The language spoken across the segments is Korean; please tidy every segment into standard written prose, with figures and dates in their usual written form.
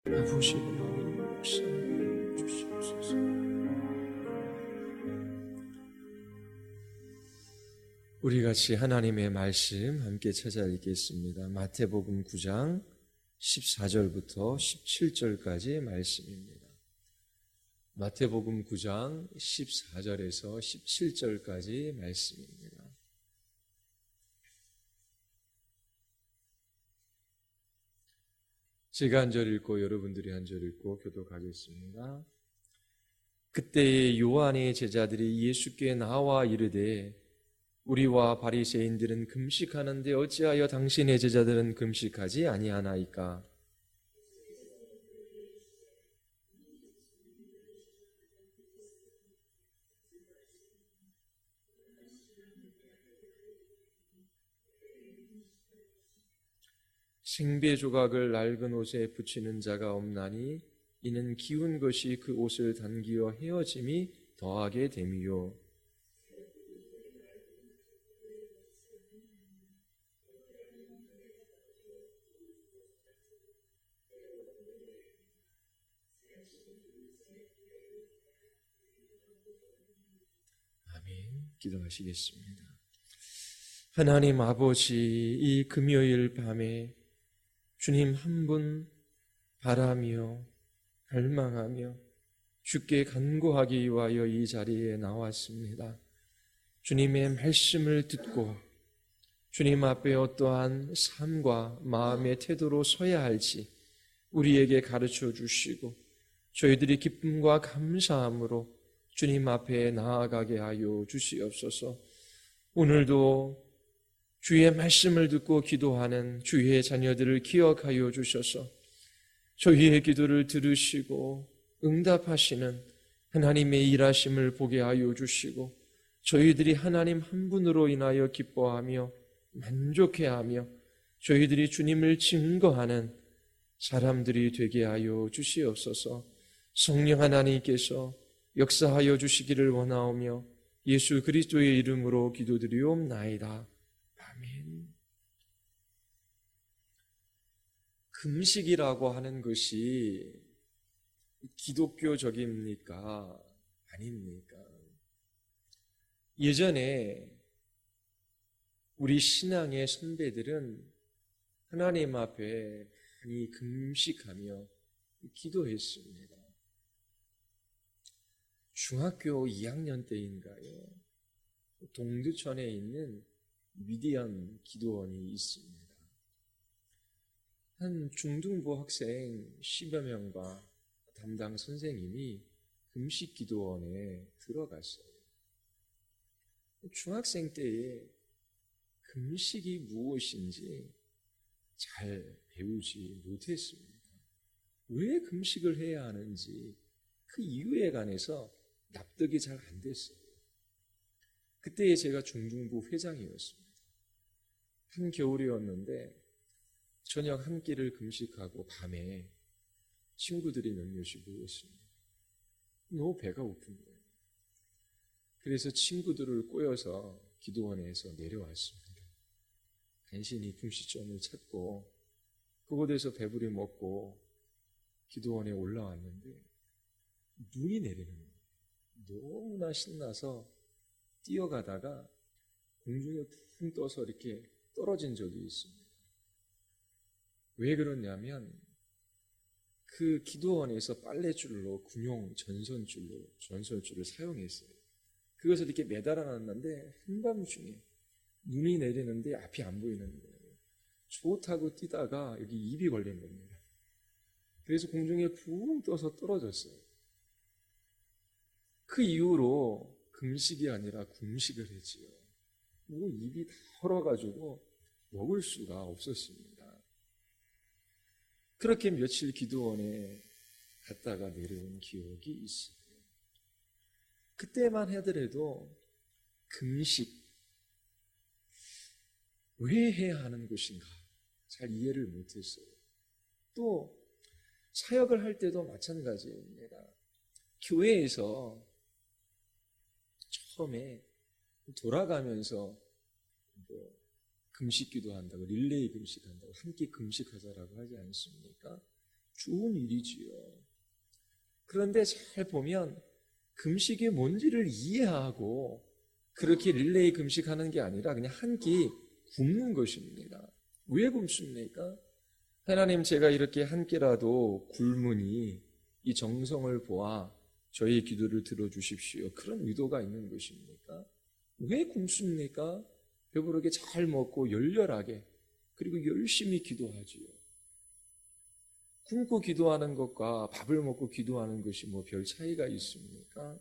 아버지 하나님 역사하여 주시옵소서. 우리 같이 하나님의 말씀 함께 찾아 읽겠습니다. 마태복음 9장 14절부터 17절까지의 말씀입니다. 마태복음 9장 14절에서 17절까지의 말씀입니다. 제가 한 절 읽고 여러분들이 한 절 읽고 교독하겠습니다. 그때에 요한의 제자들이 예수께 나와 이르되 우리와 바리새인들은 금식하는데 어찌하여 당신의 제자들은 금식하지 아니하나이까? 생배 조각을 낡은 옷에 붙이는 자가 없나니 이는 기운 것이 그 옷을 당기어 헤어짐이 더하게 됨이요. 아멘. 기도하시겠습니다. 하나님 아버지, 이 금요일 밤에 주님 한 분 바라며 갈망하며 주께 간구하기 위하여 이 자리에 나왔습니다. 주님의 말씀을 듣고 주님 앞에 어떠한 삶과 마음의 태도로 서야 할지 우리에게 가르쳐 주시고 저희들이 기쁨과 감사함으로 주님 앞에 나아가게 하여 주시옵소서. 오늘도 주의 말씀을 듣고 기도하는 주의 자녀들을 기억하여 주셔서 저희의 기도를 들으시고 응답하시는 하나님의 일하심을 보게 하여 주시고 저희들이 하나님 한 분으로 인하여 기뻐하며 만족해하며 저희들이 주님을 증거하는 사람들이 되게 하여 주시옵소서. 성령 하나님께서 역사하여 주시기를 원하오며 예수 그리스도의 이름으로 기도드리옵나이다. 아멘. 금식이라고 하는 것이 기독교적입니까? 아닙니까? 예전에 우리 신앙의 선배들은 하나님 앞에 많이 금식하며 기도했습니다. 중학교 2학년 때인가요? 동두천에 있는 미디안 기도원이 있습니다. 한 중등부 학생 10여 명과 담당 선생님이 금식 기도원에 들어갔어요. 중학생 때에 금식이 무엇인지 잘 배우지 못했습니다. 왜 금식을 해야 하는지 그 이유에 관해서 납득이 잘 안 됐어요. 그때에 제가 중등부 회장이었습니다. 한겨울이었는데 저녁 한 끼를 금식하고 밤에 친구들이 몇몇이 모였습니다. 너무 배가 고픈 거예요. 그래서 친구들을 꼬여서 기도원에서 내려왔습니다. 간신히 금식점을 찾고 그곳에서 배부리 먹고 기도원에 올라왔는데 눈이 내리는 거예요. 너무나 신나서 뛰어가다가 공중에 붕 떠서 이렇게 떨어진 적이 있습니다. 왜 그러냐면 그 기도원에서 빨래줄로 군용 전선줄을 사용했어요. 그것을 이렇게 매달아 놨는데 한밤중에 눈이 내리는데 앞이 안 보이는 거예요. 좋다고 뛰다가 여기 입이 걸린 겁니다. 그래서 공중에 붕 떠서 떨어졌어요. 그 이후로 금식이 아니라 금식을 했지요. 입이 다 얼어가지고 먹을 수가 없었습니다. 그렇게 며칠 기도원에 갔다가 내려온 기억이 있어요. 그때만 하더라도 금식 왜 해야 하는 것인가 잘 이해를 못했어요. 또 사역을 할 때도 마찬가지입니다. 교회에서 처음에 돌아가면서 금식 기도한다고 릴레이 금식한다고 함께 금식하자라고 하지 않습니까? 좋은 일이지요. 그런데 잘 보면 금식이 뭔지를 이해하고 그렇게 릴레이 금식하는 게 아니라 그냥 한 끼 굶는 것입니다. 왜 굶습니까? 하나님, 제가 이렇게 한 끼라도 굶으니 이 정성을 보아 저희 기도를 들어주십시오. 그런 의도가 있는 것입니까? 왜 굶습니까? 배부르게 잘 먹고 열렬하게 그리고 열심히 기도하지요. 굶고 기도하는 것과 밥을 먹고 기도하는 것이 뭐 별 차이가 있습니까?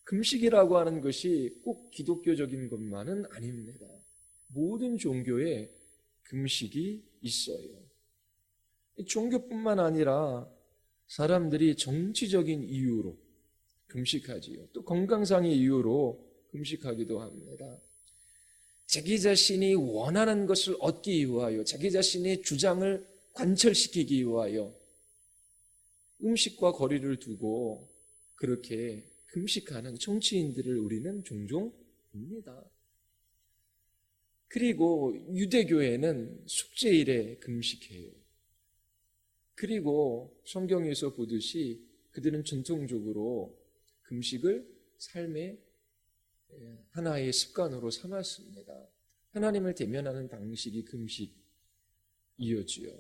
금식이라고 하는 것이 꼭 기독교적인 것만은 아닙니다. 모든 종교에 금식이 있어요. 종교뿐만 아니라 사람들이 정치적인 이유로 금식하지요. 또 건강상의 이유로 금식하기도 합니다. 자기 자신이 원하는 것을 얻기 위하여, 자기 자신의 주장을 관철시키기 위하여 음식과 거리를 두고 그렇게 금식하는 정치인들을 우리는 종종 봅니다. 그리고 유대교회는 숙제일에 금식해요. 그리고 성경에서 보듯이 그들은 전통적으로 금식을 삶의 하나의 습관으로 삼았습니다. 하나님을 대면하는 방식이 금식이었지요.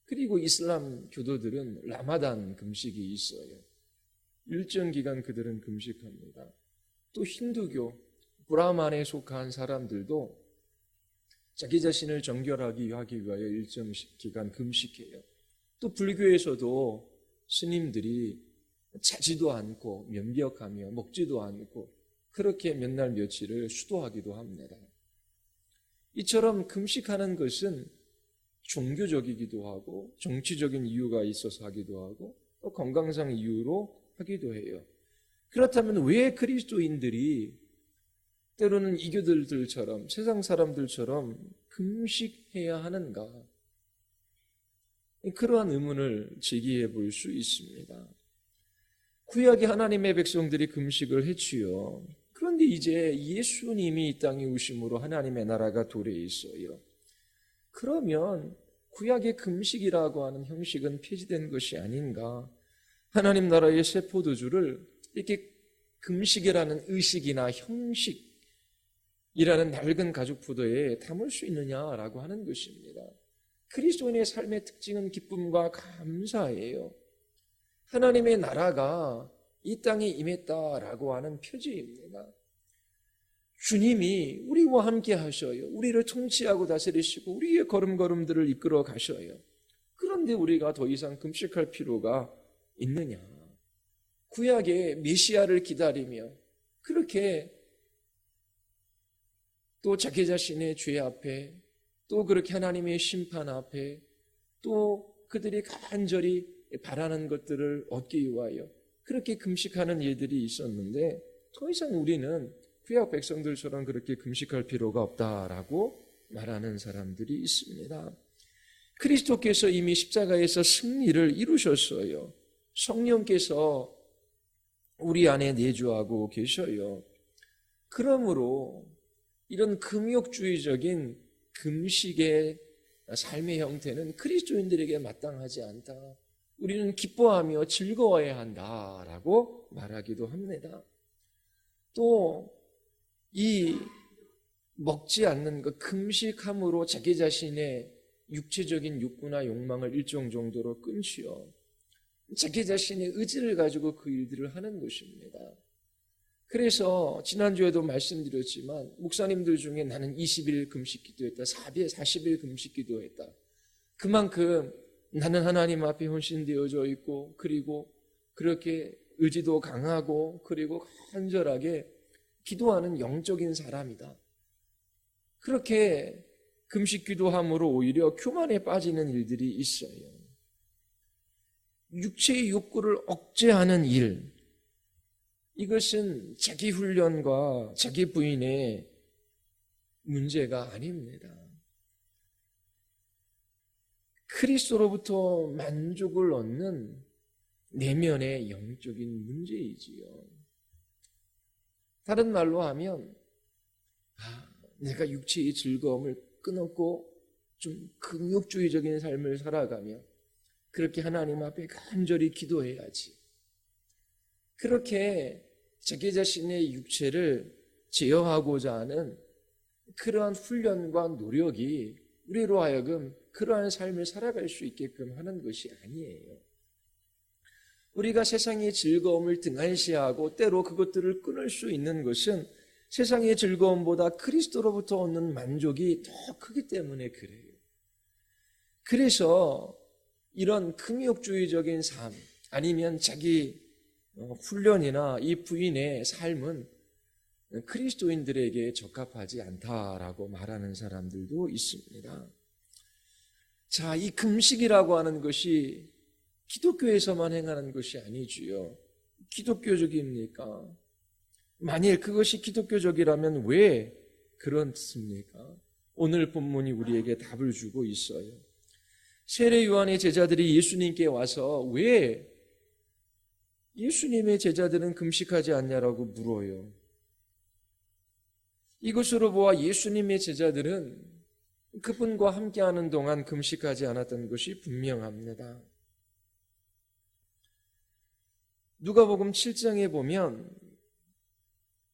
그리고 이슬람 교도들은 라마단 금식이 있어요. 일정 기간 그들은 금식합니다. 또 힌두교, 브라만에 속한 사람들도 자기 자신을 정결하게 하기 위하여 일정 기간 금식해요. 또 불교에서도 스님들이 자지도 않고 면벽하며 먹지도 않고 그렇게 몇 날 며칠을 수도하기도 합니다. 이처럼 금식하는 것은 종교적이기도 하고 정치적인 이유가 있어서 하기도 하고 또 건강상 이유로 하기도 해요. 그렇다면 왜 그리스도인들이 때로는 이교들처럼 세상 사람들처럼 금식해야 하는가? 그러한 의문을 제기해 볼 수 있습니다. 구약의 하나님의 백성들이 금식을 했지요. 그런데 이제 예수님이 이 땅에 오심으로 하나님의 나라가 도래해 있어요. 그러면 구약의 금식이라고 하는 형식은 폐지된 것이 아닌가? 하나님 나라의 새 포도주를 이렇게 금식이라는 의식이나 형식이라는 낡은 가죽 포도에 담을 수 있느냐라고 하는 것입니다. 그리스도인의 삶의 특징은 기쁨과 감사예요. 하나님의 나라가 이 땅에 임했다라고 하는 표지입니다. 주님이 우리와 함께 하셔요. 우리를 통치하고 다스리시고 우리의 걸음걸음들을 이끌어 가셔요. 그런데 우리가 더 이상 금식할 필요가 있느냐? 구약의 메시아를 기다리며 그렇게 또 자기 자신의 죄 앞에 또 그렇게 하나님의 심판 앞에 또 그들이 간절히 바라는 것들을 얻기 위하여 그렇게 금식하는 일들이 있었는데 더 이상 우리는 구약 백성들처럼 그렇게 금식할 필요가 없다라고 말하는 사람들이 있습니다. 그리스도께서 이미 십자가에서 승리를 이루셨어요. 성령께서 우리 안에 내주하고 계셔요. 그러므로 이런 금욕주의적인 금식의 삶의 형태는 그리스도인들에게 마땅하지 않다. 우리는 기뻐하며 즐거워해야 한다라고 말하기도 합니다. 또 이 먹지 않는 그 금식함으로 자기 자신의 육체적인 욕구나 욕망을 일정 정도로 끊지요. 자기 자신의 의지를 가지고 그 일들을 하는 것입니다. 그래서 지난주에도 말씀드렸지만 목사님들 중에 나는 20일 금식 기도했다, 40일 금식 기도했다. 그만큼 나는 하나님 앞에 헌신되어져 있고 그리고 그렇게 의지도 강하고 그리고 간절하게 기도하는 영적인 사람이다. 그렇게 금식 기도함으로 오히려 교만에 빠지는 일들이 있어요. 육체의 욕구를 억제하는 일, 이것은 자기 훈련과 자기 부인의 문제가 아닙니다. 그리스도로부터 만족을 얻는 내면의 영적인 문제이지요. 다른 말로 하면 내가 육체의 즐거움을 끊었고 좀 금욕주의적인 삶을 살아가며 그렇게 하나님 앞에 간절히 기도해야지. 그렇게 자기 자신의 육체를 제어하고자 하는 그러한 훈련과 노력이 우리로 하여금 그러한 삶을 살아갈 수 있게끔 하는 것이 아니에요. 우리가 세상의 즐거움을 등한시하고 때로 그것들을 끊을 수 있는 것은 세상의 즐거움보다 그리스도로부터 얻는 만족이 더 크기 때문에 그래요. 그래서 이런 금욕주의적인 삶 아니면 자기 훈련이나 이 부인의 삶은 그리스도인들에게 적합하지 않다라고 말하는 사람들도 있습니다. 자, 이 금식이라고 하는 것이 기독교에서만 행하는 것이 아니지요. 기독교적입니까? 만일 그것이 기독교적이라면 왜 그렇습니까? 오늘 본문이 우리에게 답을 주고 있어요. 세례 요한의 제자들이 예수님께 와서 왜 예수님의 제자들은 금식하지 않냐라고 물어요. 이것으로 보아 예수님의 제자들은 그분과 함께하는 동안 금식하지 않았던 것이 분명합니다. 누가복음 7장에 보면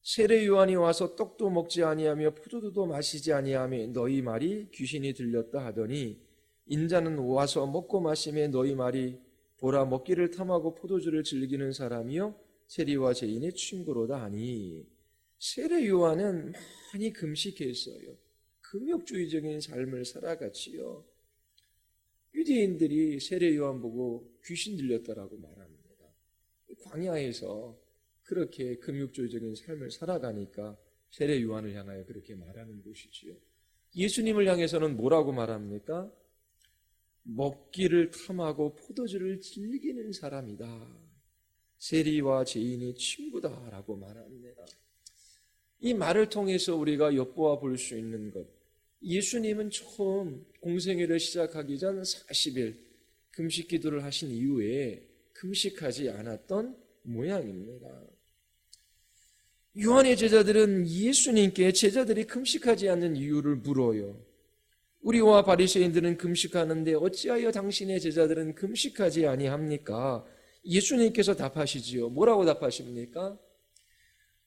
세례 요한이 와서 떡도 먹지 아니하며 포도주도 마시지 아니하며 너희 말이 귀신이 들렸다 하더니 인자는 와서 먹고 마시며 너희 말이 보라 먹기를 탐하고 포도주를 즐기는 사람이요 세리와 죄인의 친구로다 하니 세례 요한은 많이 금식했어요. 금욕주의적인 삶을 살아갔지요. 유대인들이 세례 요한 보고 귀신 들렸다라고 말합니다. 광야에서 그렇게 금욕주의적인 삶을 살아가니까 세례 요한을 향하여 그렇게 말하는 것이지요. 예수님을 향해서는 뭐라고 말합니까? 먹기를 탐하고 포도주를 즐기는 사람이다. 세리와 죄인의 친구다라고 말합니다. 이 말을 통해서 우리가 엿보아 볼 수 있는 것, 예수님은 처음 공생애를 시작하기 전 40일 금식 기도를 하신 이후에 금식하지 않았던 모양입니다. 요한의 제자들은 예수님께 제자들이 금식하지 않는 이유를 물어요. 우리와 바리새인들은 금식하는데 어찌하여 당신의 제자들은 금식하지 아니합니까? 예수님께서 답하시지요. 뭐라고 답하십니까?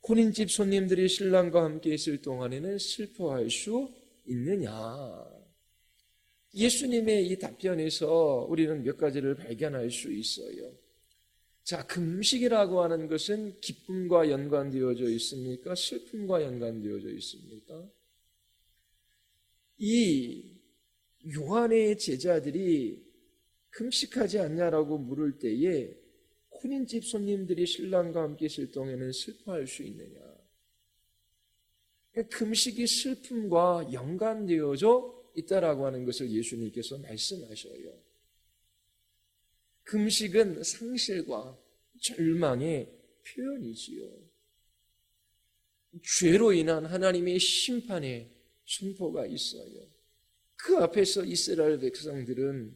혼인집 손님들이 신랑과 함께 있을 동안에는 슬퍼할 수 있느냐? 예수님의 이 답변에서 우리는 몇 가지를 발견할 수 있어요. 자, 금식이라고 하는 것은 기쁨과 연관되어져 있습니까? 슬픔과 연관되어져 있습니까? 이 요한의 제자들이 금식하지 않냐라고 물을 때에 혼인집 손님들이 신랑과 함께 있을 동안에는 슬퍼할 수 있느냐? 금식이 슬픔과 연관되어져 있다라고 하는 것을 예수님께서 말씀하셔요. 금식은 상실과 절망의 표현이지요. 죄로 인한 하나님의 심판의 선포가 있어요. 그 앞에서 이스라엘 백성들은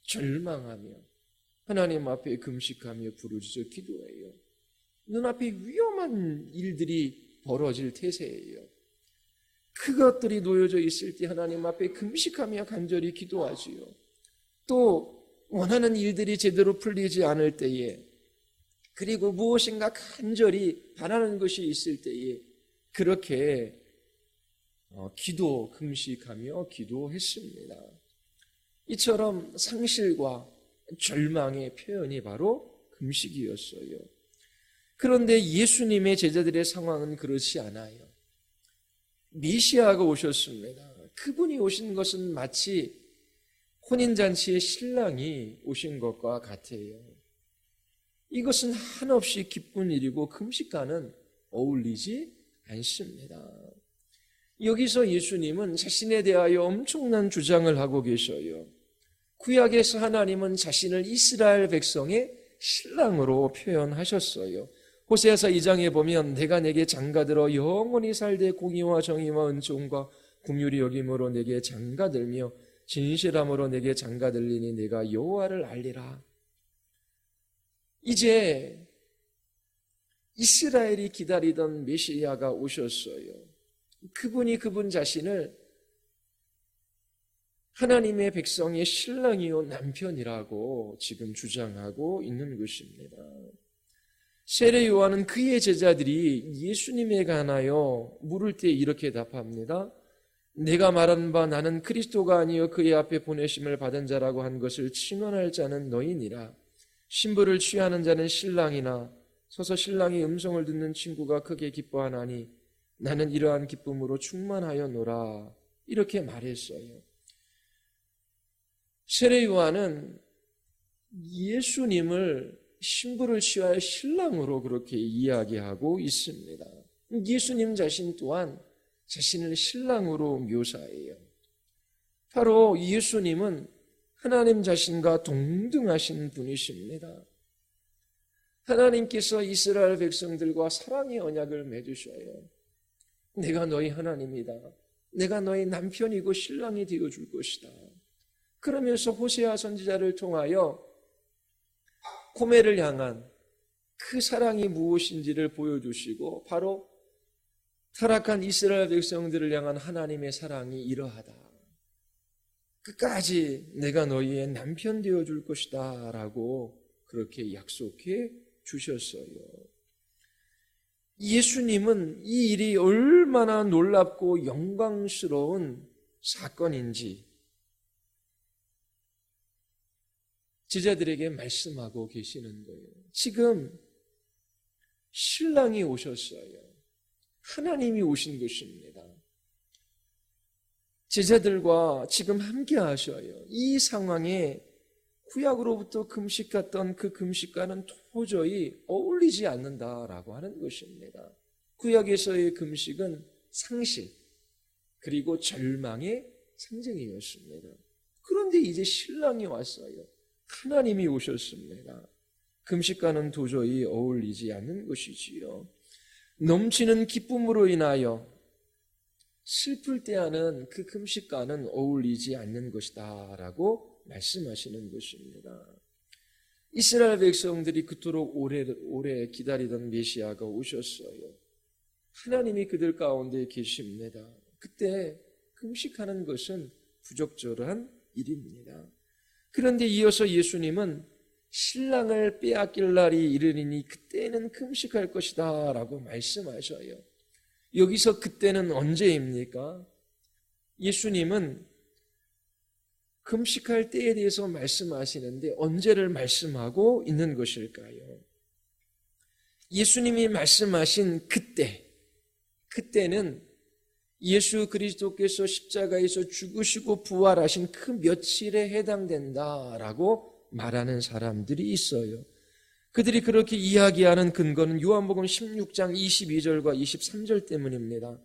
절망하며 하나님 앞에 금식하며 부르짖어 기도해요. 눈앞에 위험한 일들이 벌어질 태세예요. 그것들이 놓여져 있을 때 하나님 앞에 금식하며 간절히 기도하지요. 또 원하는 일들이 제대로 풀리지 않을 때에, 그리고 무엇인가 간절히 바라는 것이 있을 때에 그렇게 금식하며 기도했습니다. 이처럼 상실과 절망의 표현이 바로 금식이었어요. 그런데 예수님의 제자들의 상황은 그렇지 않아요. 메시아가 오셨습니다. 그분이 오신 것은 마치 혼인잔치의 신랑이 오신 것과 같아요. 이것은 한없이 기쁜 일이고 금식과는 어울리지 않습니다. 여기서 예수님은 자신에 대하여 엄청난 주장을 하고 계셔요. 구약에서 하나님은 자신을 이스라엘 백성의 신랑으로 표현하셨어요. 호세아서 2장에 보면 내가 내게 장가들어 영원히 살되 공의와 정의와 은총과 긍휼이 여김으로 내게 장가들며 진실함으로 내게 장가들리니 내가 여호와를 알리라. 이제 이스라엘이 기다리던 메시아가 오셨어요. 그분이 그분 자신을 하나님의 백성의 신랑이요 남편이라고 지금 주장하고 있는 것입니다. 세례 요한은 그의 제자들이 예수님에 관하여 물을 때 이렇게 답합니다. 내가 말한 바 나는 그리스도가 아니요 그의 앞에 보내심을 받은 자라고 한 것을 증언할 자는 너희니라. 신부를 취하는 자는 신랑이나 서서 신랑의 음성을 듣는 친구가 크게 기뻐하나니 나는 이러한 기쁨으로 충만하였노라. 이렇게 말했어요. 세례 요한은 예수님을 신부를 취하여 신랑으로 그렇게 이야기하고 있습니다. 예수님 자신 또한 자신을 신랑으로 묘사해요. 바로 예수님은 하나님 자신과 동등하신 분이십니다. 하나님께서 이스라엘 백성들과 사랑의 언약을 맺으셔요. 내가 너희 하나님이다. 내가 너희 남편이고 신랑이 되어줄 것이다. 그러면서 호세아 선지자를 통하여 고멜을 향한 그 사랑이 무엇인지를 보여주시고 바로 타락한 이스라엘 백성들을 향한 하나님의 사랑이 이러하다. 끝까지 내가 너희의 남편 되어줄 것이다 라고 그렇게 약속해 주셨어요. 예수님은 이 일이 얼마나 놀랍고 영광스러운 사건인지 제자들에게 말씀하고 계시는 거예요. 지금 신랑이 오셨어요. 하나님이 오신 것입니다. 제자들과 지금 함께 하셔요. 이 상황에 구약으로부터 금식했던 그 금식과는 도저히 어울리지 않는다라고 하는 것입니다. 구약에서의 금식은 상실 그리고 절망의 상징이었습니다. 그런데 이제 신랑이 왔어요. 하나님이 오셨습니다. 금식과는 도저히 어울리지 않는 것이지요. 넘치는 기쁨으로 인하여 슬플 때 하는 그 금식과는 어울리지 않는 것이다 라고 말씀하시는 것입니다. 이스라엘 백성들이 그토록 오래 기다리던 메시아가 오셨어요. 하나님이 그들 가운데 계십니다. 그때 금식하는 것은 부적절한 일입니다. 그런데 이어서 예수님은 신랑을 빼앗길 날이 이르리니 그때는 금식할 것이다 라고 말씀하셔요. 여기서 그때는 언제입니까? 예수님은 금식할 때에 대해서 말씀하시는데 언제를 말씀하고 있는 것일까요? 예수님이 말씀하신 그때는 예수 그리스도께서 십자가에서 죽으시고 부활하신 그 며칠에 해당된다라고 말하는 사람들이 있어요. 그들이 그렇게 이야기하는 근거는 요한복음 16장 22절과 23절 때문입니다.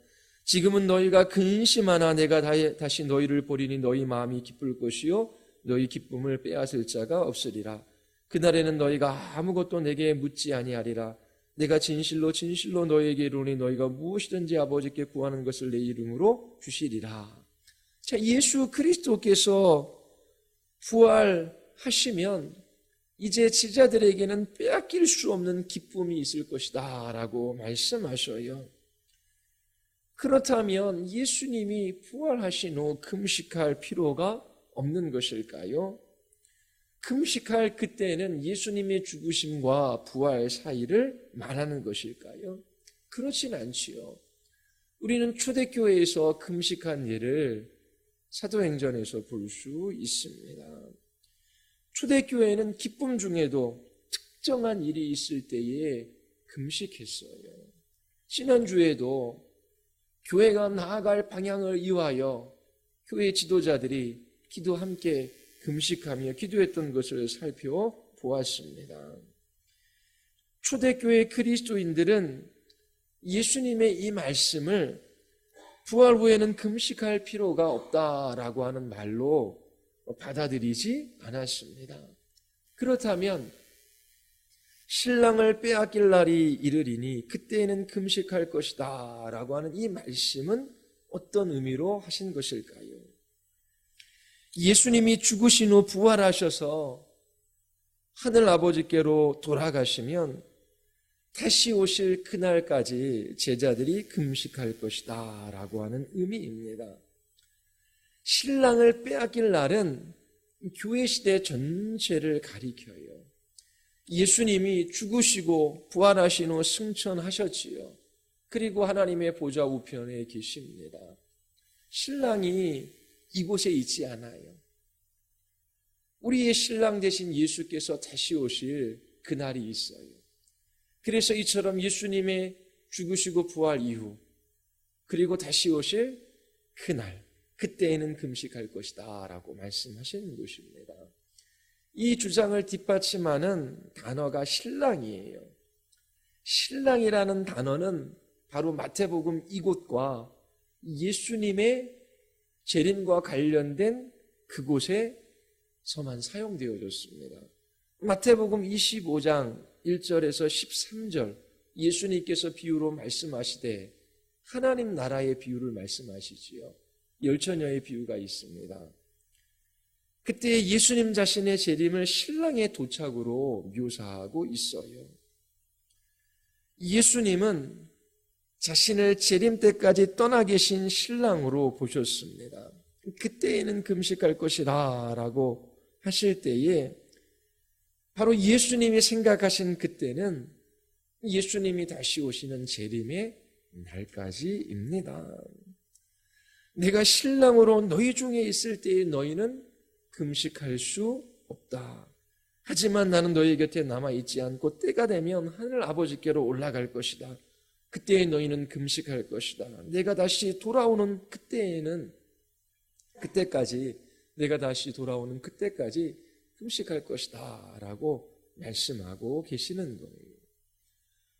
지금은 너희가 근심하나 내가 다시 너희를 보리니 너희 마음이 기쁠 것이요 너희 기쁨을 빼앗을 자가 없으리라. 그날에는 너희가 아무것도 내게 묻지 아니하리라. 내가 진실로 너희에게 이르노니 너희가 무엇이든지 아버지께 구하는 것을 내 이름으로 주시리라. 자, 예수 그리스도께서 부활하시면 이제 제자들에게는 빼앗길 수 없는 기쁨이 있을 것이다 라고 말씀하셔요. 그렇다면 예수님이 부활하신 후 금식할 필요가 없는 것일까요? 금식할 그때는 예수님의 죽으심과 부활 사이를 말하는 것일까요? 그렇진 않지요. 우리는 초대교회에서 금식한 예를 사도행전에서 볼 수 있습니다. 초대교회는 기쁨 중에도 특정한 일이 있을 때에 금식했어요. 지난주에도 교회가 나아갈 방향을 이유하여 교회 지도자들이 함께 금식하며 기도했던 것을 살펴보았습니다. 초대교회 그리스도인들은 예수님의 이 말씀을 부활 후에는 금식할 필요가 없다라고 하는 말로 받아들이지 않았습니다. 그렇다면 신랑을 빼앗길 날이 이르리니 그때에는 금식할 것이다 라고 하는 이 말씀은 어떤 의미로 하신 것일까요? 예수님이 죽으신 후 부활하셔서 하늘 아버지께로 돌아가시면 다시 오실 그날까지 제자들이 금식할 것이다 라고 하는 의미입니다. 신랑을 빼앗길 날은 교회 시대 전체를 가리켜요. 예수님이 죽으시고 부활하신 후 승천하셨지요. 그리고 하나님의 보좌 우편에 계십니다. 신랑이 이곳에 있지 않아요. 우리의 신랑 되신 예수께서 다시 오실 그날이 있어요. 그래서 이처럼 예수님의 죽으시고 부활 이후 그리고 다시 오실 그날, 그때에는 금식할 것이다 라고 말씀하시는 것입니다. 이 주장을 뒷받침하는 단어가 신랑이에요. 신랑이라는 단어는 바로 마태복음 이곳과 예수님의 재림과 관련된 그곳에서만 사용되어졌습니다. 마태복음 25장 1절에서 13절 예수님께서 비유로 말씀하시되 하나님 나라의 비유를 말씀하시지요. 열처녀의 비유가 있습니다. 그때 예수님 자신의 재림을 신랑의 도착으로 묘사하고 있어요. 예수님은 자신을 재림 때까지 떠나 계신 신랑으로 보셨습니다. 그때에는 금식할 것이라 라고 하실 때에 바로 예수님이 생각하신 그때는 예수님이 다시 오시는 재림의 날까지입니다. 내가 신랑으로 너희 중에 있을 때에 너희는 금식할 수 없다. 하지만 나는 너희 곁에 남아있지 않고 때가 되면 하늘 아버지께로 올라갈 것이다. 그때에 너희는 금식할 것이다. 내가 다시 돌아오는 내가 다시 돌아오는 그때까지 금식할 것이다 라고 말씀하고 계시는 거예요.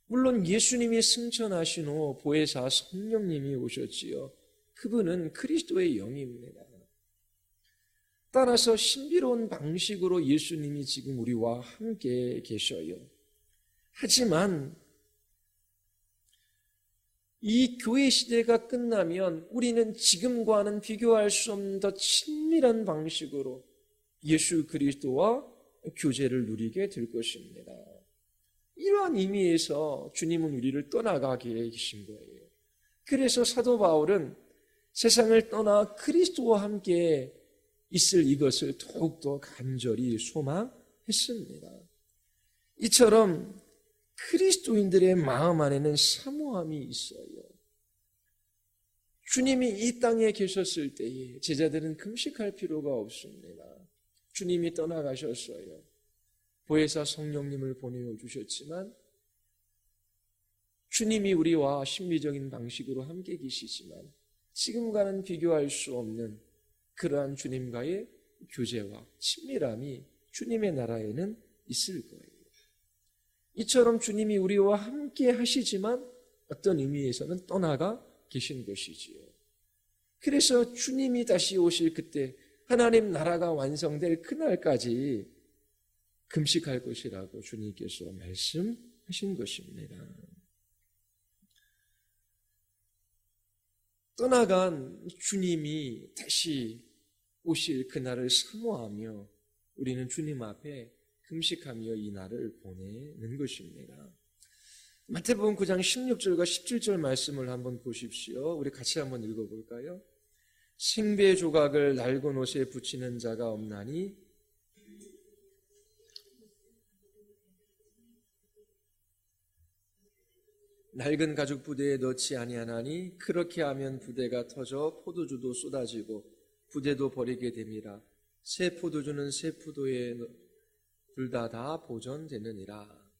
물론 예수님이 승천하신 후 보혜사 성령님이 오셨지요. 그분은 그리스도의 영입니다. 따라서 신비로운 방식으로 예수님이 지금 우리와 함께 계셔요. 하지만 이 교회 시대가 끝나면 우리는 지금과는 비교할 수 없는 더 친밀한 방식으로 예수 그리스도와 교제를 누리게 될 것입니다. 이러한 의미에서 주님은 우리를 떠나가게 계신 거예요. 그래서 사도 바울은 세상을 떠나 그리스도와 함께 있을 이것을 더욱더 간절히 소망했습니다. 이처럼 그리스도인들의 마음 안에는 사모함이 있어요. 주님이 이 땅에 계셨을 때에 제자들은 금식할 필요가 없습니다. 주님이 떠나가셨어요. 보혜사 성령님을 보내주셨지만 주님이 우리와 신비적인 방식으로 함께 계시지만 지금과는 비교할 수 없는 그러한 주님과의 교제와 친밀함이 주님의 나라에는 있을 거예요. 이처럼 주님이 우리와 함께 하시지만 어떤 의미에서는 떠나가 계신 것이지요. 그래서 주님이 다시 오실 그때 하나님 나라가 완성될 그날까지 금식할 것이라고 주님께서 말씀하신 것입니다. 떠나간 주님이 다시 오실 그날을 사모하며 우리는 주님 앞에 금식하며 이 날을 보내는 것입니다. 마태복음 9장 16절과 17절 말씀을 한번 보십시오. 우리 같이 한번 읽어볼까요? 생배 조각을 낡은 옷에 붙이는 자가 없나니 낡은 가죽 부대에 넣지 아니하나니 그렇게 하면 부대가 터져 포도주도 쏟아지고 부대도 버리게 됨이라. 새 포도주는 새 포도에 둘 다 보존되느니라.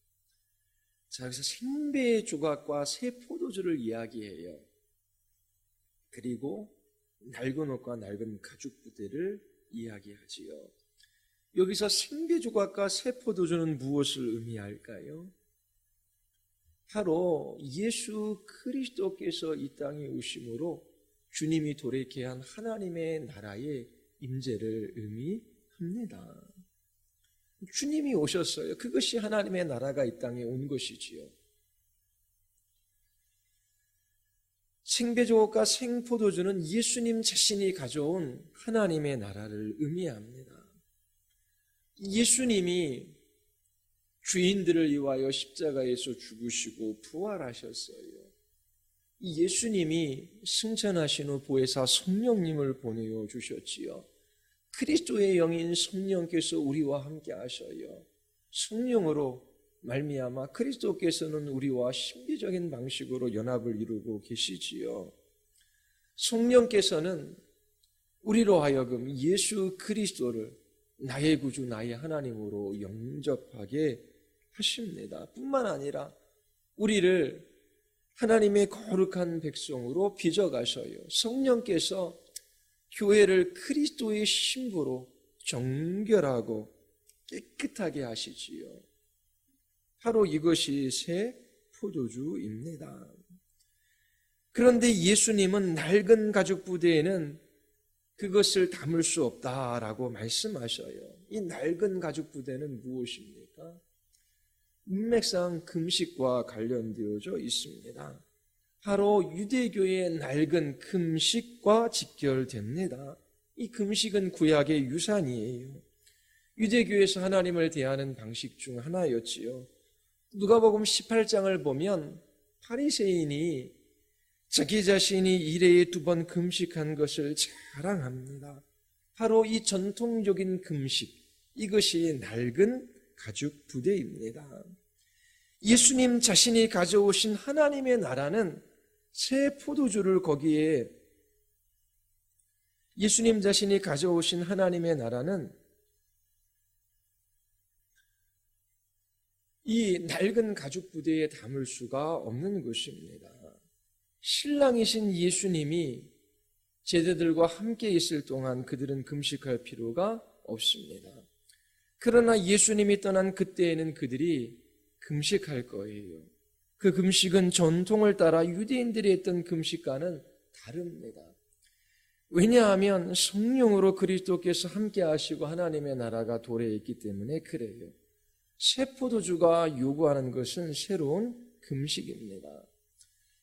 자, 여기서 생배 조각과 새 포도주를 이야기해요. 그리고 낡은 옷과 낡은 가죽 부대를 이야기하지요. 여기서 생배 조각과 새 포도주는 무엇을 의미할까요? 바로 예수 그리스도께서 이 땅에 오심으로 주님이 돌이게 한 하나님의 나라의 임재를 의미합니다. 주님이 오셨어요. 그것이 하나님의 나라가 이 땅에 온 것이지요. 생배조각과 생포도주는 예수님 자신이 가져온 하나님의 나라를 의미합니다. 예수님이 죄인들을 위하여 십자가에서 죽으시고 부활하셨어요. 이 예수님이 승천하신 후 보혜사 성령님을 보내어 주셨지요. 그리스도의 영인 성령께서 우리와 함께 하셔요. 성령으로 말미암아 그리스도께서는 우리와 신비적인 방식으로 연합을 이루고 계시지요. 성령께서는 우리로 하여금 예수 그리스도를 나의 구주, 나의 하나님으로 영접하게 하십니다. 뿐만 아니라 우리를 하나님의 거룩한 백성으로 빚어가셔요. 성령께서 교회를 그리스도의 신부로 정결하고 깨끗하게 하시지요. 바로 이것이 새 포도주입니다. 그런데 예수님은 낡은 가죽 부대에는 그것을 담을 수 없다라고 말씀하셔요. 이 낡은 가죽 부대는 무엇입니까? 문맥상 금식과 관련되어져 있습니다. 바로 유대교의 낡은 금식과 직결됩니다. 이 금식은 구약의 유산이에요. 유대교에서 하나님을 대하는 방식 중 하나였지요. 누가복음 18장을 보면 바리새인이 자기 자신이 일회에 2번 금식한 것을 자랑합니다. 바로 이 전통적인 금식, 이것이 낡은 가죽 부대입니다. 예수님 자신이 가져오신 하나님의 나라는 새 포도주를 거기에, 예수님 자신이 가져오신 하나님의 나라는 이 낡은 가죽 부대에 담을 수가 없는 것입니다. 신랑이신 예수님이 제자들과 함께 있을 동안 그들은 금식할 필요가 없습니다. 그러나 예수님이 떠난 그때에는 그들이 금식할 거예요. 그 금식은 전통을 따라 유대인들이 했던 금식과는 다릅니다. 왜냐하면 성령으로 그리스도께서 함께 하시고 하나님의 나라가 도래해 있기 때문에 그래요. 새 포도주가 요구하는 것은 새로운 금식입니다.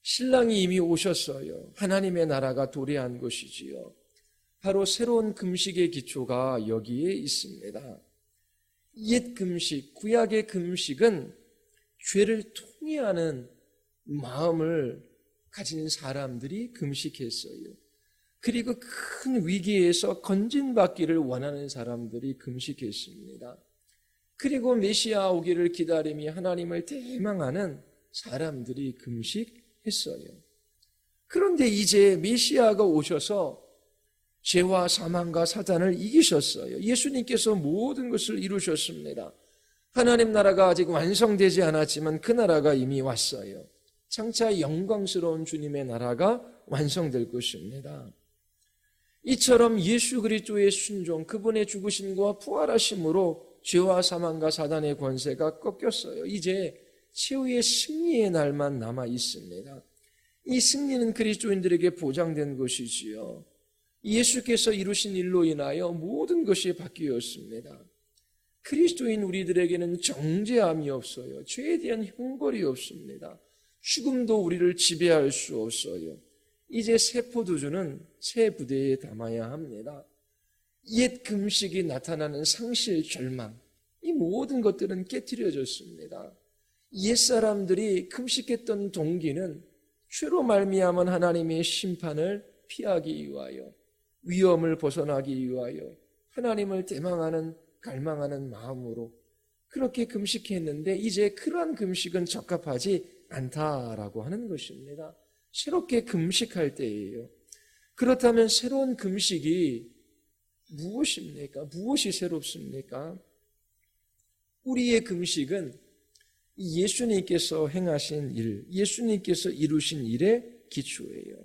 신랑이 이미 오셨어요. 하나님의 나라가 도래한 것이지요. 바로 새로운 금식의 기초가 여기에 있습니다. 옛 금식, 구약의 금식은 죄를 통회하는 마음을 가진 사람들이 금식했어요. 그리고 큰 위기에서 건진받기를 원하는 사람들이 금식했습니다. 그리고 메시아 오기를 기다리며 하나님을 대망하는 사람들이 금식했어요. 그런데 이제 메시아가 오셔서 죄와 사망과 사단을 이기셨어요. 예수님께서 모든 것을 이루셨습니다. 하나님 나라가 아직 완성되지 않았지만 그 나라가 이미 왔어요. 장차 영광스러운 주님의 나라가 완성될 것입니다. 이처럼 예수 그리스도의 순종, 그분의 죽으심과 부활하심으로 죄와 사망과 사단의 권세가 꺾였어요. 이제 최후의 승리의 날만 남아 있습니다. 이 승리는 그리스도인들에게 보장된 것이지요. 예수께서 이루신 일로 인하여 모든 것이 바뀌었습니다. 그리스도인 우리들에게는 정죄함이 없어요. 죄에 대한 형벌이 없습니다. 죽음도 우리를 지배할 수 없어요. 이제 새 포도주는 새 부대에 담아야 합니다. 옛 금식이 나타나는 상실, 절망, 이 모든 것들은 깨트려졌습니다. 옛사람들이 금식했던 동기는 죄로 말미암은 하나님의 심판을 피하기 위하여, 위험을 벗어나기 위하여 하나님을 대망하는, 갈망하는 마음으로 그렇게 금식했는데 이제 그러한 금식은 적합하지 않다라고 하는 것입니다. 새롭게 금식할 때예요. 그렇다면 새로운 금식이 무엇입니까? 무엇이 새롭습니까? 우리의 금식은 예수님께서 행하신 일, 예수님께서 이루신 일의 기초예요.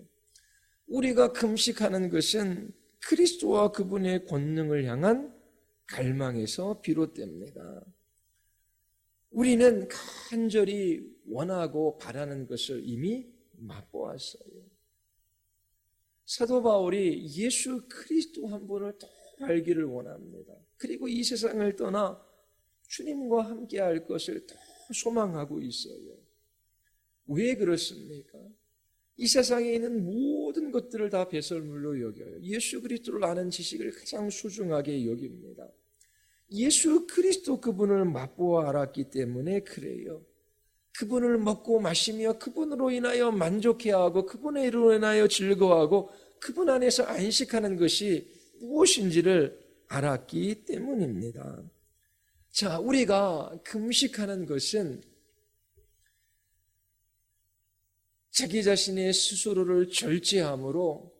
우리가 금식하는 것은 그리스도와 그분의 권능을 향한 갈망에서 비롯됩니다. 우리는 간절히 원하고 바라는 것을 이미 맛보았어요. 사도 바울이 예수 그리스도 한 분을 더 알기를 원합니다. 그리고 이 세상을 떠나 주님과 함께 할 것을 더 소망하고 있어요. 왜 그렇습니까? 이 세상에 있는 모든 것들을 다 배설물로 여겨요. 예수 그리스도를 아는 지식을 가장 소중하게 여깁니다. 예수 그리스도 그분을 맛보아 알았기 때문에 그래요. 그분을 먹고 마시며 그분으로 인하여 만족해야 하고 그분으로 인하여 즐거워하고 그분 안에서 안식하는 것이 무엇인지를 알았기 때문입니다. 자, 우리가 금식하는 것은 자기 자신의 스스로를 절제함으로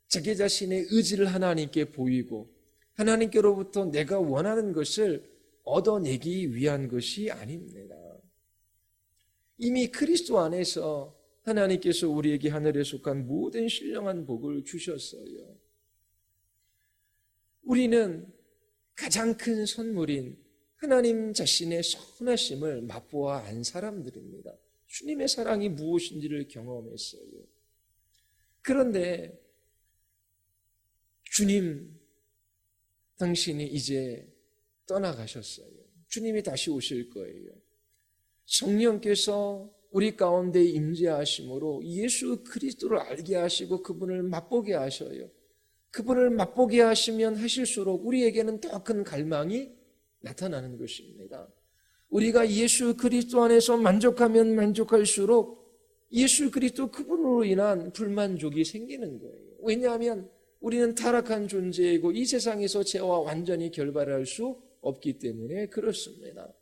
자기 자신의 의지를 하나님께 보이고 하나님께로부터 내가 원하는 것을 얻어내기 위한 것이 아닙니다. 이미 그리스도 안에서 하나님께서 우리에게 하늘에 속한 모든 신령한 복을 주셨어요. 우리는 가장 큰 선물인 하나님 자신의 선하심을 맛보아 안 사람들입니다. 주님의 사랑이 무엇인지를 경험했어요. 그런데 주님, 당신이 이제 떠나가셨어요. 주님이 다시 오실 거예요. 성령께서 우리 가운데 임재하심으로 예수 그리스도를 알게 하시고 그분을 맛보게 하셔요. 그분을 맛보게 하시면 하실수록 우리에게는 더 큰 갈망이 나타나는 것입니다. 우리가 예수 그리스도 안에서 만족하면 만족할수록 예수 그리스도 그분으로 인한 불만족이 생기는 거예요. 왜냐하면 우리는 타락한 존재이고 이 세상에서 죄와 완전히 결발할 수 없기 때문에 그렇습니다.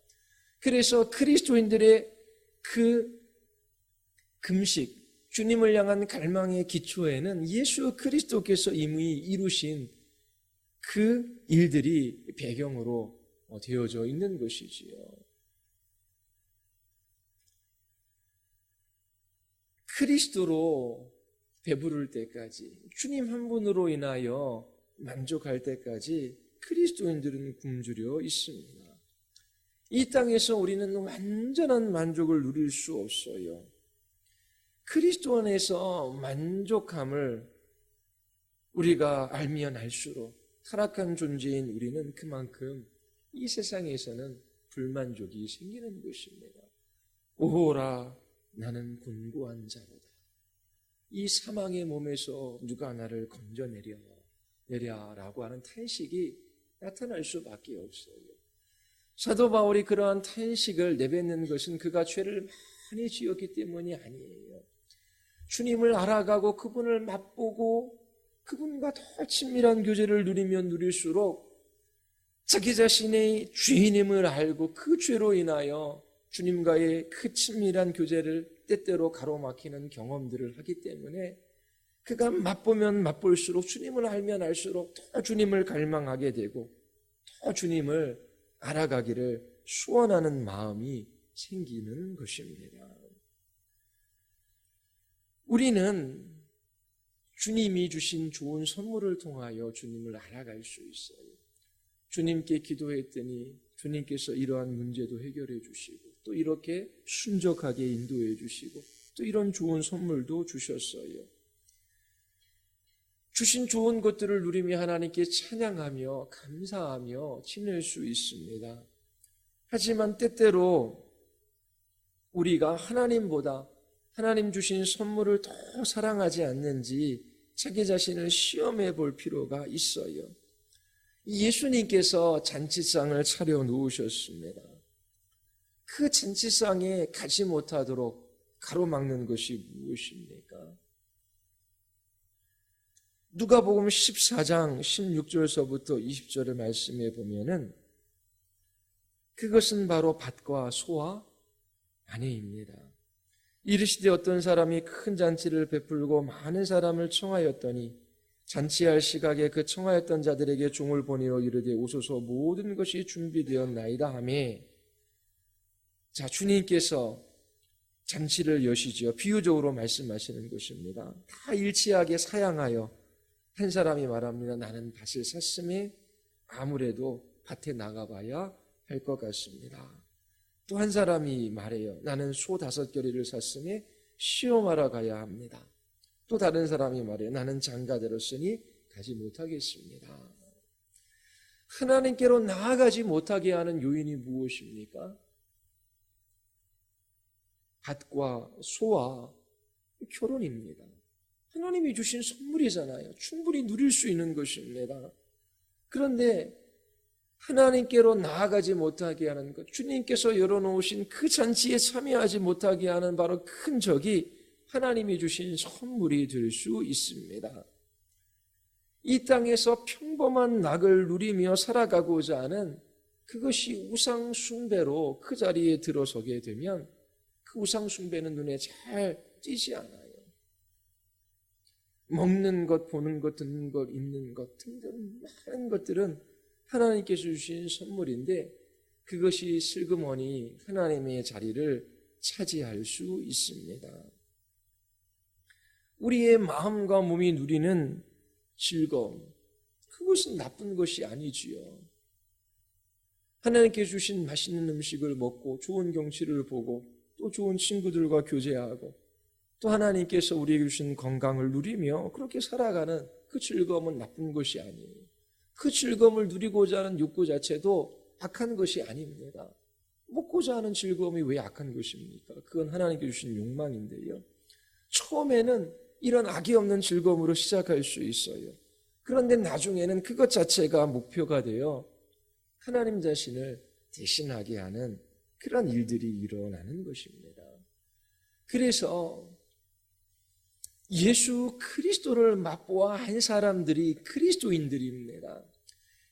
그래서 그리스도인들의 그 금식, 주님을 향한 갈망의 기초에는 예수 그리스도께서 이미 이루신 그 일들이 배경으로 되어져 있는 것이지요. 그리스도로 배부를 때까지, 주님 한 분으로 인하여 만족할 때까지 그리스도인들은 굶주려 있습니다. 이 땅에서 우리는 완전한 만족을 누릴 수 없어요. 그리스도 안에서 만족함을 우리가 알면 알수록 타락한 존재인 우리는 그만큼 이 세상에서는 불만족이 생기는 것입니다. 오호라, 나는 곤고한 자로다. 이 사망의 몸에서 누가 나를 건져내랴라고 하는 탄식이 나타날 수밖에 없어요. 사도 바울이 그러한 탄식을 내뱉는 것은 그가 죄를 많이 지었기 때문이 아니에요. 주님을 알아가고 그분을 맛보고 그분과 더 친밀한 교제를 누리면 누릴수록 자기 자신의 죄인임을 알고 그 죄로 인하여 주님과의 그 친밀한 교제를 때때로 가로막히는 경험들을 하기 때문에 그가 맛보면 맛볼수록 주님을 알면 알수록 더 주님을 갈망하게 되고 더 주님을 알아가기를 소원하는 마음이 생기는 것입니다. 우리는 주님이 주신 좋은 선물을 통하여 주님을 알아갈 수 있어요. 주님께 기도했더니 주님께서 이러한 문제도 해결해 주시고 또 이렇게 순적하게 인도해 주시고 또 이런 좋은 선물도 주셨어요. 주신 좋은 것들을 누리며 하나님께 찬양하며 감사하며 지낼 수 있습니다. 하지만 때때로 우리가 하나님보다 하나님 주신 선물을 더 사랑하지 않는지 자기 자신을 시험해 볼 필요가 있어요. 예수님께서 잔치상을 차려 놓으셨습니다. 그 잔치상에 가지 못하도록 가로막는 것이 무엇입니까? 누가복음 14장 16절서부터 20절의 말씀에 보면은 그것은 바로 밭과 소와 아내입니다. 이르시되 어떤 사람이 큰 잔치를 베풀고 많은 사람을 청하였더니 잔치할 시각에 그 청하였던 자들에게 종을 보내어 이르되 오소서 모든 것이 준비되었나이다 하며, 자, 주님께서 잔치를 여시지요. 비유적으로 말씀하시는 것입니다. 다 일치하게 사양하여 한 사람이 말합니다. 나는 밭을 샀으니 아무래도 밭에 나가봐야 할 것 같습니다. 또 한 사람이 말해요. 나는 소 5겨리를 샀으니 시험하러 가야 합니다. 또 다른 사람이 말해요. 나는 장가 들었으니 가지 못하겠습니다. 하나님께로 나아가지 못하게 하는 요인이 무엇입니까? 밭과 소와 결혼입니다. 하나님이 주신 선물이잖아요. 충분히 누릴 수 있는 것입니다. 그런데 하나님께로 나아가지 못하게 하는 것, 주님께서 열어놓으신 그 잔치에 참여하지 못하게 하는 바로 큰 적이 하나님이 주신 선물이 될 수 있습니다. 이 땅에서 평범한 낙을 누리며 살아가고자 하는 그것이 우상 숭배로 그 자리에 들어서게 되면 그 우상 숭배는 눈에 잘 띄지 않아요. 먹는 것, 보는 것, 듣는 것, 입는 것 등등 많은 것들은 하나님께서 주신 선물인데 그것이 슬그머니 하나님의 자리를 차지할 수 있습니다. 우리의 마음과 몸이 누리는 즐거움, 그것은 나쁜 것이 아니지요. 하나님께 주신 맛있는 음식을 먹고 좋은 경치를 보고 또 좋은 친구들과 교제하고 또 하나님께서 우리에게 주신 건강을 누리며 그렇게 살아가는 그 즐거움은 나쁜 것이 아니에요. 그 즐거움을 누리고자 하는 욕구 자체도 악한 것이 아닙니다. 먹고자 하는 즐거움이 왜 악한 것입니까? 그건 하나님께 주신 욕망인데요. 처음에는 이런 악이 없는 즐거움으로 시작할 수 있어요. 그런데 나중에는 그것 자체가 목표가 되어 하나님 자신을 대신하게 하는 그런 일들이 일어나는 것입니다. 그래서 예수 그리스도를 맛보아 한 사람들이 그리스도인들입니다.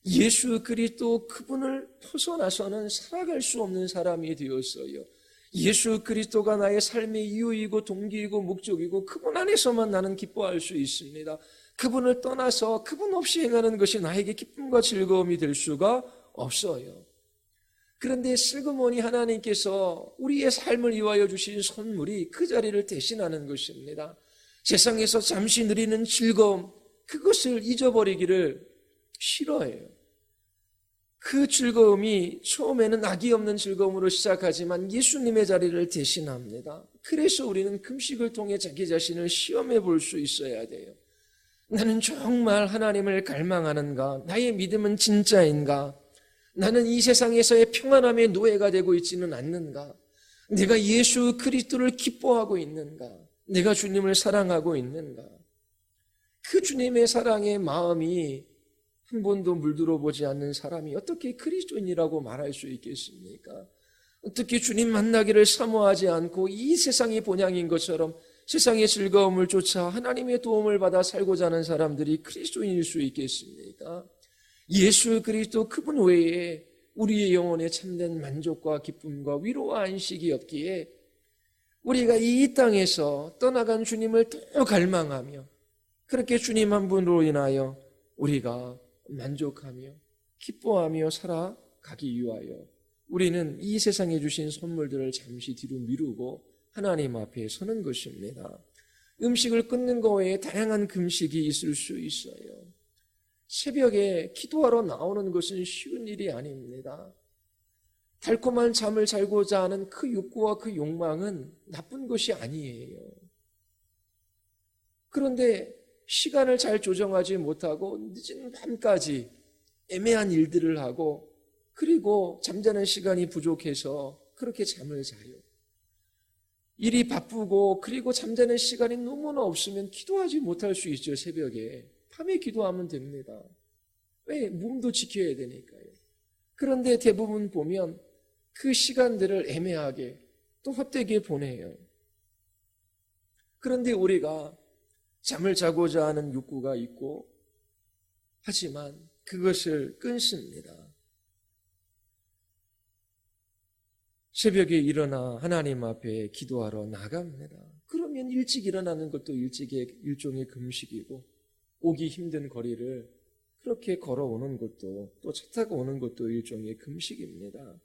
예수 그리스도 그분을 벗어나서는 살아갈 수 없는 사람이 되었어요. 예수 그리스도가 나의 삶의 이유이고 동기이고 목적이고 그분 안에서만 나는 기뻐할 수 있습니다. 그분을 떠나서 그분 없이 행하는 것이 나에게 기쁨과 즐거움이 될 수가 없어요. 그런데 슬그머니 하나님께서 우리의 삶을 위하여 주신 선물이 그 자리를 대신하는 것입니다. 세상에서 잠시 누리는 즐거움, 그것을 잊어버리기를 싫어해요. 그 즐거움이 처음에는 악이 없는 즐거움으로 시작하지만 예수님의 자리를 대신합니다. 그래서 우리는 금식을 통해 자기 자신을 시험해 볼 수 있어야 돼요. 나는 정말 하나님을 갈망하는가? 나의 믿음은 진짜인가? 나는 이 세상에서의 평안함의 노예가 되고 있지는 않는가? 내가 예수 그리스도를 기뻐하고 있는가? 내가 주님을 사랑하고 있는가? 그 주님의 사랑의 마음이 한 번도 물들어 보지 않는 사람이 어떻게 그리스도인이라고 말할 수 있겠습니까? 어떻게 주님 만나기를 사모하지 않고 이 세상이 본향인 것처럼 세상의 즐거움을 쫓아 하나님의 도움을 받아 살고자 하는 사람들이 그리스도인일 수 있겠습니까? 예수 그리스도 그분 외에 우리의 영혼에 참된 만족과 기쁨과 위로와 안식이 없기에 우리가 이 땅에서 떠나간 주님을 더 갈망하며 그렇게 주님 한 분으로 인하여 우리가 만족하며 기뻐하며 살아가기 위하여 우리는 이 세상에 주신 선물들을 잠시 뒤로 미루고 하나님 앞에 서는 것입니다. 음식을 끊는 것 외에 다양한 금식이 있을 수 있어요. 새벽에 기도하러 나오는 것은 쉬운 일이 아닙니다. 달콤한 잠을 자고자 하는 그 욕구와 그 욕망은 나쁜 것이 아니에요. 그런데 시간을 잘 조정하지 못하고 늦은 밤까지 애매한 일들을 하고 그리고 잠자는 시간이 부족해서 그렇게 잠을 자요. 일이 바쁘고 그리고 잠자는 시간이 너무나 없으면 기도하지 못할 수 있죠. 새벽에. 밤에 기도하면 됩니다. 왜? 몸도 지켜야 되니까요. 그런데 대부분 보면 그 시간들을 애매하게 또 헛되게 보내요. 그런데 우리가 잠을 자고자 하는 욕구가 있고 하지만 그것을 끊습니다. 새벽에 일어나 하나님 앞에 기도하러 나갑니다. 그러면 일찍 일어나는 것도 일종의 금식이고 오기 힘든 거리를 그렇게 걸어오는 것도 또 차 타고 오는 것도 일종의 금식입니다.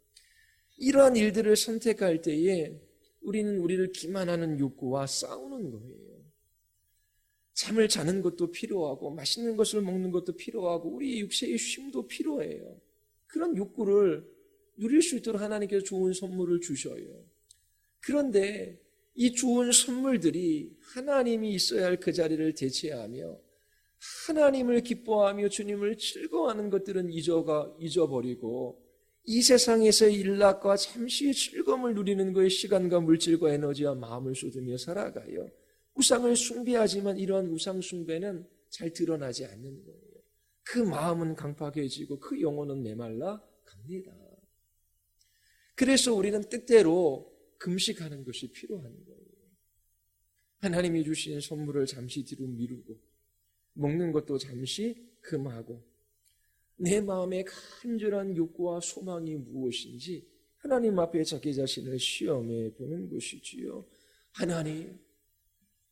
이러한 일들을 선택할 때에 우리는 우리를 기만하는 욕구와 싸우는 거예요. 잠을 자는 것도 필요하고 맛있는 것을 먹는 것도 필요하고 우리 육체의 쉼도 필요해요. 그런 욕구를 누릴 수 있도록 하나님께서 좋은 선물을 주셔요. 그런데 이 좋은 선물들이 하나님이 있어야 할 그 자리를 대체하며 하나님을 기뻐하며 주님을 즐거워하는 것들은 잊어버리고 이 세상에서의 일락과 잠시의 즐거움을 누리는 것에 시간과 물질과 에너지와 마음을 쏟으며 살아가요. 우상을 숭배하지만 이러한 우상 숭배는 잘 드러나지 않는 거예요. 그 마음은 강팍해지고 그 영혼은 메말라 갑니다. 그래서 우리는 때때로 금식하는 것이 필요한 거예요. 하나님이 주신 선물을 잠시 뒤로 미루고 먹는 것도 잠시 금하고 내 마음의 간절한 욕구와 소망이 무엇인지 하나님 앞에 자기 자신을 시험해 보는 것이지요. 하나님,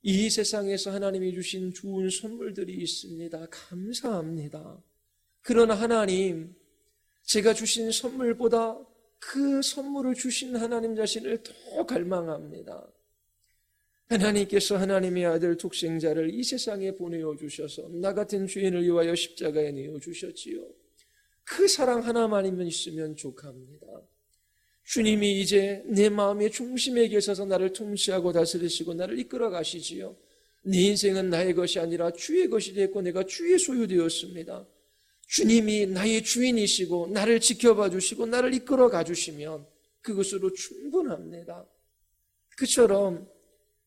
이 세상에서 하나님이 주신 좋은 선물들이 있습니다. 감사합니다. 그러나 하나님, 제가 주신 선물보다 그 선물을 주신 하나님 자신을 더 갈망합니다. 하나님께서 하나님의 아들 독생자를 이 세상에 보내어 주셔서 나 같은 죄인을 위하여 십자가에 내어 주셨지요. 그 사랑 하나만 있으면 족합니다. 주님이 이제 내 마음의 중심에 계셔서 나를 통치하고 다스리시고 나를 이끌어 가시지요. 내 인생은 나의 것이 아니라 주의 것이 됐고 내가 주의 소유되었습니다. 주님이 나의 주인이시고 나를 지켜봐 주시고 나를 이끌어 가주시면 그것으로 충분합니다. 그처럼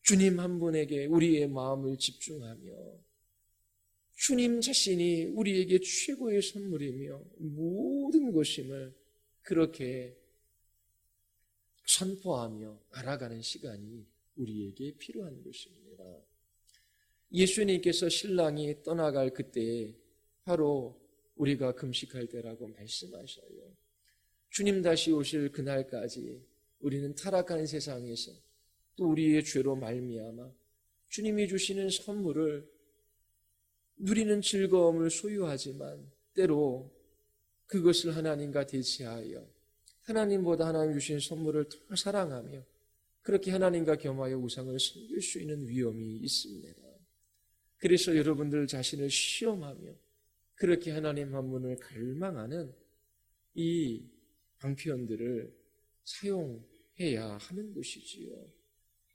주님 한 분에게 우리의 마음을 집중하며 주님 자신이 우리에게 최고의 선물이며 모든 것임을 그렇게 선포하며 알아가는 시간이 우리에게 필요한 것입니다. 예수님께서 신랑이 떠나갈 그때에 바로 우리가 금식할 때라고 말씀하셔요. 주님 다시 오실 그날까지 우리는 타락한 세상에서 또 우리의 죄로 말미암아 주님이 주시는 선물을 누리는 즐거움을 소유하지만 때로 그것을 하나님과 대체하여 하나님보다 하나님 주신 선물을 더 사랑하며 그렇게 하나님과 겸하여 우상을 섬길 수 있는 위험이 있습니다. 그래서 여러분들 자신을 시험하며 그렇게 하나님 한 분을 갈망하는 이 방편들을 사용해야 하는 것이지요.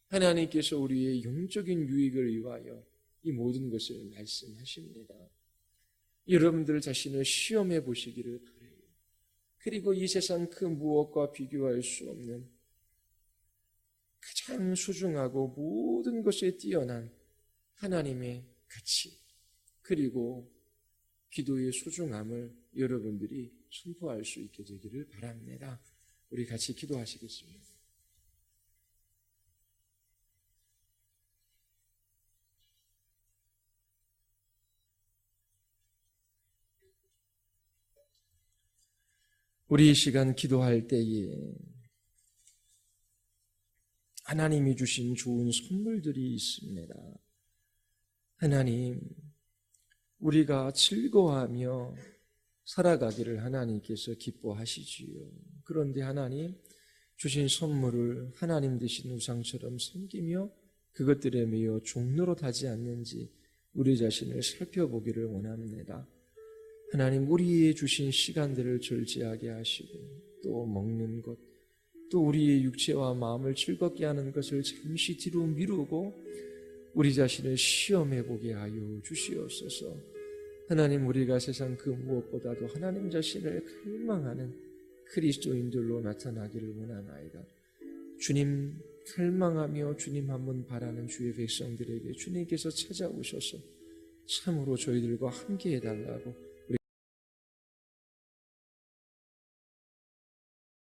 하나님께서 우리의 영적인 유익을 위하여 이 모든 것을 말씀하십니다. 여러분들 자신을 시험해 보시기를 바랍니다. 그리고 이 세상 그 무엇과 비교할 수 없는 가장 소중하고 모든 것에 뛰어난 하나님의 가치 그리고 기도의 소중함을 여러분들이 선포할 수 있게 되기를 바랍니다. 우리 같이 기도하시겠습니다. 우리 이 시간 기도할 때에 하나님이 주신 좋은 선물들이 있습니다. 하나님, 우리가 즐거워하며 살아가기를 하나님께서 기뻐하시지요. 그런데 하나님 주신 선물을 하나님 되신 우상처럼 섬기며 그것들에 매여 종노릇하지 않는지 우리 자신을 살펴보기를 원합니다. 하나님, 우리의 주신 시간들을 절제하게 하시고 또 먹는 것, 또 우리의 육체와 마음을 즐겁게 하는 것을 잠시 뒤로 미루고 우리 자신을 시험해 보게 하여 주시옵소서. 하나님, 우리가 세상 그 무엇보다도 하나님 자신을 갈망하는 그리스도인들로 나타나기를 원하나이다. 주님 갈망하며 주님 한 분 바라는 주의 백성들에게 주님께서 찾아오셔서 참으로 저희들과 함께 해달라고